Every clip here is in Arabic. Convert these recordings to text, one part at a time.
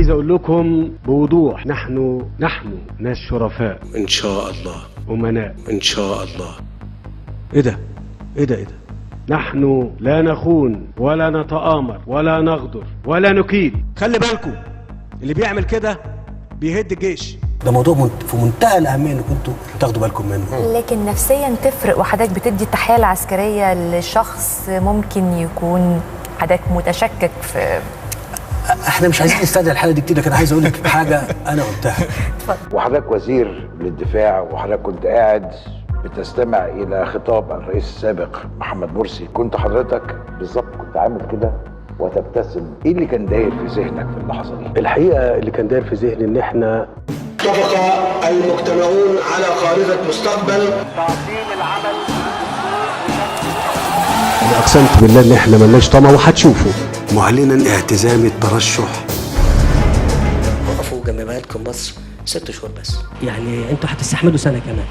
عايز اقول لكم بوضوح، نحن ناس شرفاء ان شاء الله، امناء ان شاء الله. ايه ده نحن لا نخون ولا نتآمر ولا نغدر ولا نكيد. خلي بالكم اللي بيعمل كده بيهد الجيش. ده موضوع في منتهى الأهمية انكم انتوا تاخدوا بالكم منه. لكن نفسيا تفرق، وحضرتك بتدي التحية العسكرية لشخص ممكن يكون حضرتك متشكك في. احنا مش عايزين نستدعي الحالة دي كتير، لكن عايز اقول لك حاجة انا قلتها. وحضرتك وزير للدفاع، وحضرتك كنت قاعد بتستمع الى خطاب الرئيس السابق محمد مرسي، كنت حضرتك بالظبط كنت عامل كده وتبتسم. ايه اللي كان داير في ذهنك في اللحظه دي؟ الحقيقه اللي كان داير في ذهني ان احنا اتفق المجتمعون على خارطه مستقبل تعظيم العمل. انا اقسمت بالله ان احنا ملناش طمع، وهتشوفوا. معلنا اعتزامي الترشح. وقفوا جنب بلدكم مصر 6 شهور بس، يعني انتوا هتستحملوا سنة كمان.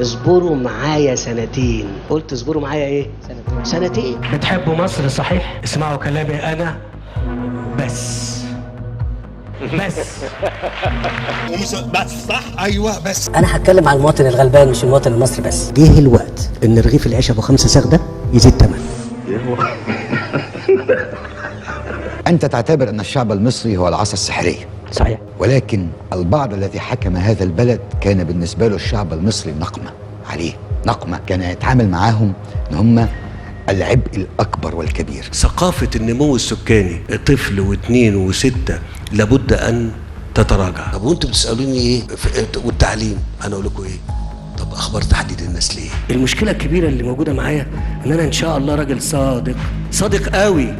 اصبروا معايا سنتين. قلت اصبروا معايا ايه؟ سنتين. بتحبوا مصر صحيح؟ اسمعوا كلامي انا بس. صح، ايوه بس. انا هتكلم عن المواطن الغلبان مش المواطن المصري بس. جه الوقت ان رغيف العيش ابو 5 صاغ ده يزيد ثمن. أنت تعتبر أن الشعب المصري هو العصا السحرية. صحيح. ولكن البعض الذي حكم هذا البلد كان بالنسبة له الشعب المصري نقمة عليه، نقمة كان يتعامل معاهم أن هم العبء الأكبر والكبير. ثقافة النمو السكاني طفل واثنين وستة لابد أن تتراجع. طب وانتم بتسألوني ايه والتعليم؟ أنا أقول لكم ايه؟ طب أخبار تحديد النسل ايه؟ المشكلة الكبيرة اللي موجودة معايا ان انا ان شاء الله راجل صادق قوي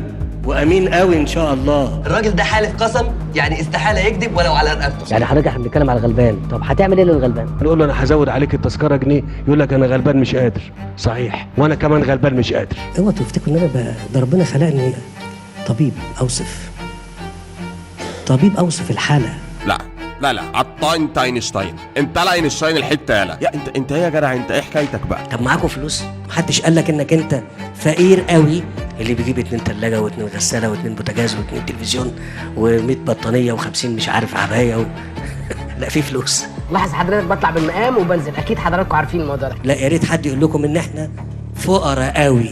وامين قوي ان شاء الله. الراجل ده حالف قسم، يعني استحالة يكذب ولو على رقبته. يعني حضرتك احنا بنتكلم على الغلبان، طب هتعمل ايه للغلبان؟ نقول له انا هزود عليك التذكره جنيه، يقول لك انا غلبان مش قادر. صحيح، وانا كمان غلبان مش قادر. اوعوا تفتكروا ان انا ده ربنا خلقني طبيب اوصف الحالة. لا انت اينشتاين، انت لا اينشتاين الحته يالا. يا انت ايه يا جدع؟ انت ايه حكايتك بقى؟ طب معاكم فلوس؟ محدش قال لك انك انت فقير قوي اللي بيجيب 2 تلاجة و2 غسالة و2 بوتاجاز و2 تلفزيون و100 بطانية و50 مش عارف عباية لا، في فلوس. لاحظ حضرتك بطلع بالمقام وبنزل، اكيد حضراتكم عارفين الموضوع ده. لا، يا ريت حد يقول لكم ان احنا فقراء قوي.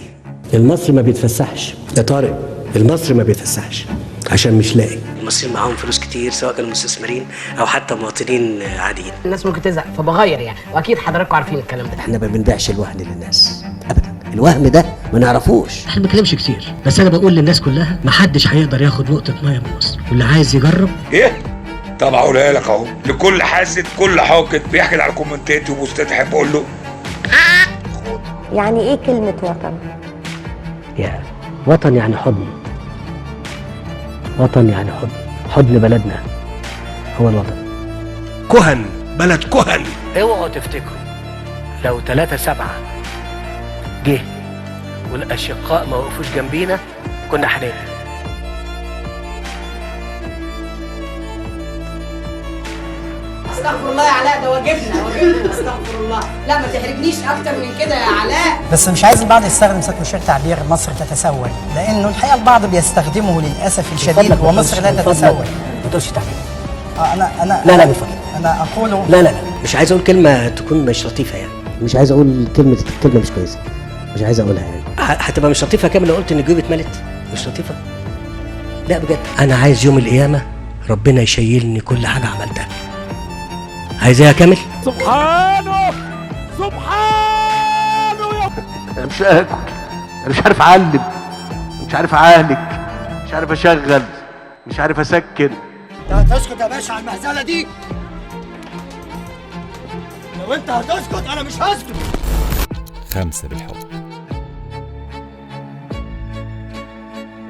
المصري ما بيتفسحش يا طارق، المصري ما بيتفسحش عشان مش لاقي. المصريين معاهم فلوس كتير، سواء كانوا مستثمرين او حتى مواطنين عاديين. الناس ممكن تزهق فبغير يعني، واكيد حضراتكم عارفين الكلام ده. احنا ما بنبيعش الوهم للناس ابدا، الوهم ده ما نعرفوش. احنا ما بنتكلمش كتير، بس انا بقول للناس كلها ما حدش هيقدر ياخد نقطه ميه من مصر، واللي عايز يجرب. ايه؟ طب اقولها لك اهو، لكل حاسد كل حاقد بيحكي على كومنتاتي وبوستات احب اقول له يعني ايه كلمة وطن؟ يا وطن يعني حضن، وطن يعني حضن بلدنا هو الوطن. كهن، بلد كهن. اوعوا تفتكروا لو 3/7 جه والاشقاء ما وقفوش جنبينا كنا هننام. استغفر الله يا علاء، ده واجبنا استغفر الله. لا ما تحرجنيش اكتر من كده يا علاء. بس مش عايز البعض يستخدم سيادة المشير تعبير مصر تتسول، لانه الحقيقه البعض بيستخدمه للاسف الشديد، ومصر لا تتسول. ما تقولش تعبير. انا لا من فضلك. انا اقوله. لا مش عايز اقول كلمه تكون مش لطيفه، يعني مش عايز اقول كلمه مش كويسه، مش عايز اقولها يعني. هتبقى مش لطيفه كامل لو قلت ان الجيوب اتملت. مش لطيفه، لا بجد. انا عايز يوم القيامه ربنا يشيلني كل حاجه عملتها. عايز ايه يا كامل؟ سبحانه انا مش لاقي اكل، انا مش عارف اعلم، مش عارف اعالج، مش عارف اشغل، مش عارف اسكن. انت هتسكت يا باشا على المهزله دي؟ لو انت هتسكت انا مش هسكت. 5 بالحب.